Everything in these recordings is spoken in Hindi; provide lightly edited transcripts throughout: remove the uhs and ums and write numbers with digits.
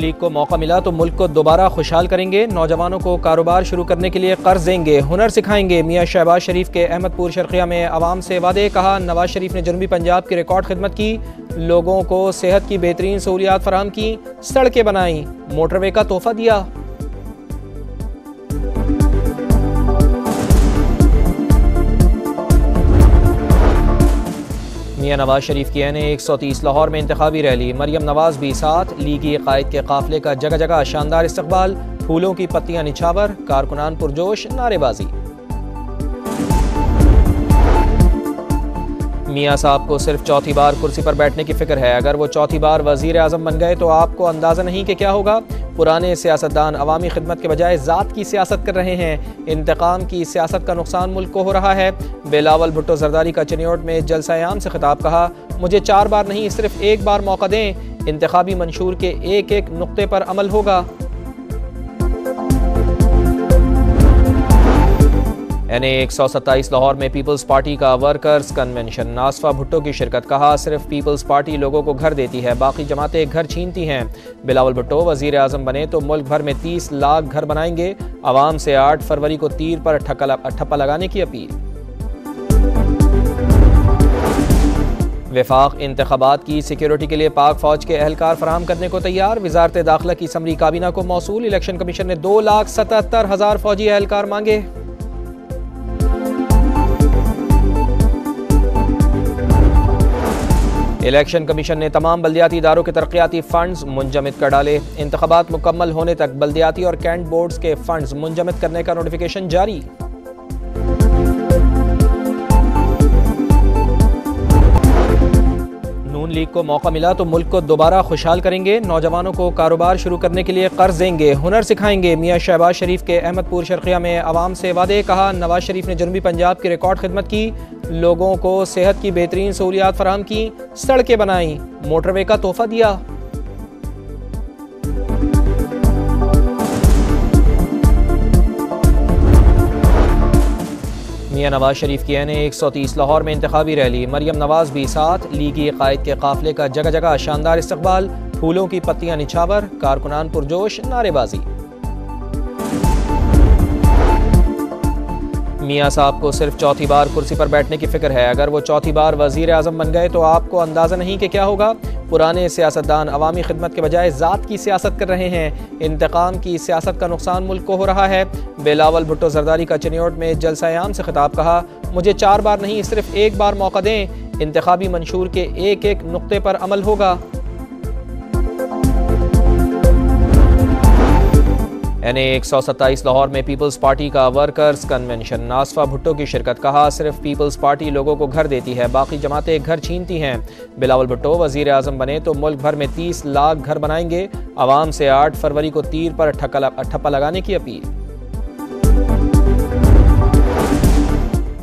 लीग को मौका मिला तो मुल्क को दोबारा खुशहाल करेंगे। नौजवानों को कारोबार शुरू करने के लिए कर्ज देंगे, हुनर सिखाएंगे। मियां शहबाज शरीफ के अहमदपुर शर्किया में आवाम से वादे। कहा, नवाज शरीफ ने जनूबी पंजाब की रिकॉर्ड खिदमत की, लोगों को सेहत की बेहतरीन सहूलियात फराहम की, सड़कें बनाई, मोटरवे का तोहफा दिया। मियां नवाज शरीफ की एन 130 लाहौर में इंतखाबी रैली। मरियम नवाज भी साथ। लीगी कायद के काफिले का जगह जगह शानदार इस्तकबाल। फूलों की पत्तियां निछावर, कारकुनान पुरजोश, नारेबाजी। मियां साहब को सिर्फ चौथी बार कुर्सी पर बैठने की फिक्र है। अगर वो चौथी बार वजीर आजम बन गए तो आपको अंदाजा नहीं कि क्या होगा। पुराने सियासतदान अवामी खिदमत के बजाय ज़ात की सियासत कर रहे हैं। इंतकाम की सियासत का नुकसान मुल्क को हो रहा है। बिलावल भुट्टो जरदारी का चिन्योट में जलसा-ए-आम से खिताब। कहा, मुझे 4 बार नहीं सिर्फ 1 बार मौका दें, इंतखाबी मंशूर के एक एक नुक्ते पर अमल होगा। एन 127 लाहौर में पीपल्स पार्टी का वर्कर्स कन्वेंशन। नासफा भुट्टो की शिरकत। कहा, सिर्फ पीपल्स पार्टी लोगों को घर देती है, बाकी जमातें घर छीनती हैं। बिलावल भुट्टो वजीर आजम बने तो मुल्क भर में 30 लाख घर बनाएंगे। आवाम से 8 फरवरी को तीर पर ठप्पा लगाने की अपील। वफाक इंतखाबात की सिक्योरिटी के लिए पाक फौज के एहलकार फराहम करने को तैयार। वजारत दाखिला की समरी काबीना को मौसूल। इलेक्शन कमीशन ने 2,77,000 फौजी एहलकार मांगे। इलेक्शन कमीशन ने तमाम बल्दियाती इदारों के तरक्याती फंड्स मुंजमद कर डाले। इंतखाबात मुकम्मल होने तक बल्दियाती और कैंट बोर्ड्स के फंड्स मुंजमद करने का नोटिफिकेशन जारी। नून लीग को मौका मिला तो मुल्क को दोबारा खुशहाल करेंगे। नौजवानों को कारोबार शुरू करने के लिए कर्ज देंगे, हुनर सिखाएंगे। मियां शहबाज शरीफ के अहमदपुर शर्किया में आवाम से वादे। कहा, नवाज शरीफ ने जनूबी पंजाब की रिकॉर्ड खिदमत की, लोगों को सेहत की बेहतरीन सहूलियात फराहम की, सड़कें बनाई, मोटरवे का तोहफा दिया। मियां नवाज शरीफ की एन 130 लाहौर में इंतखाबी रैली। मरियम नवाज भी साथ। लीगी कायद के काफिले का जगह जगह शानदार इस्तकबाल। फूलों की पत्तियां निछावर, कारकुनान पुरजोश, नारेबाजी। मियां साहब को सिर्फ चौथी बार कुर्सी पर बैठने की फिक्र है। अगर वो चौथी बार वजीर आजम बन गए तो आपको अंदाजा नहीं कि क्या होगा। पुराने सियासतदान अवामी खिदमत के बजाय ज़ात की सियासत कर रहे हैं। इंतकाम की सियासत का नुकसान मुल्क को हो रहा है। बिलावल भुट्टो जरदारी का चिन्योट में जलसा-ए-आम से खिताब। कहा, मुझे 4 बार नहीं सिर्फ 1 बार मौका दें, इंतखाबी मंशूर के एक एक नुक्ते पर अमल होगा। एन 127 लाहौर में पीपल्स पार्टी का वर्कर्स कन्वेंशन। नासफा भुट्टो की शिरकत। कहा, सिर्फ पीपल्स पार्टी लोगों को घर देती है, बाकी जमातें घर छीनती हैं। बिलावल भुट्टो वजीर आजम बने तो मुल्क भर में 30 लाख घर बनाएंगे। आवाम से 8 फरवरी को तीर पर ठप्पा लगाने की अपील।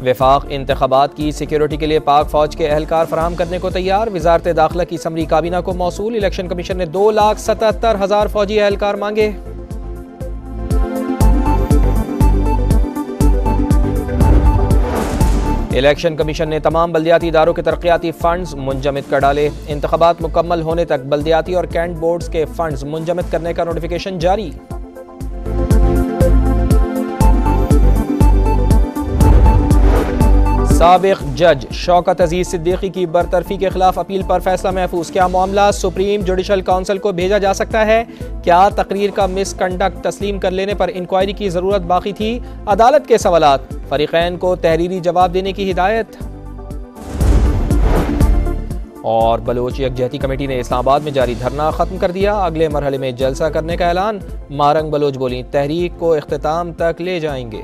वफाक इंतखाबात की सिक्योरिटी के लिए पाक फौज के एहलकार फराहम करने को तैयार। वजारत दाखिला की समरी काबीना को मौसूल। इलेक्शन कमीशन ने 2,77,000 फौजी एहलकार मांगे। इलेक्शन कमीशन ने तमाम बल्दियाती इदारों के तरक्याती फंड्स मुंजमद कर डाले। इंतखाबात मुकम्मल होने तक बल्दियाती और कैंट बोर्ड्स के फंड्स मुंजमद करने का नोटिफिकेशन जारी। साबिक जज शौकत अजीज सिद्दीकी की बरतरफी के खिलाफ अपील पर फैसला महफूज। क्या मामला सुप्रीम जुडिशल काउंसिल को भेजा जा सकता है? क्या तकरीर का मिसकंडक्ट तस्लीम कर लेने पर इंक्वायरी की जरूरत बाकी थी? अदालत के सवालात। फरीकैन को तहरीरी जवाब देने की हिदायत। और बलोच यकजहती कमेटी ने इस्लामाबाद में जारी धरना खत्म कर दिया। अगले मरहले में जलसा करने का ऐलान। मारंग बलोच बोली, तहरीक को इख्तिताम तक ले जाएंगे।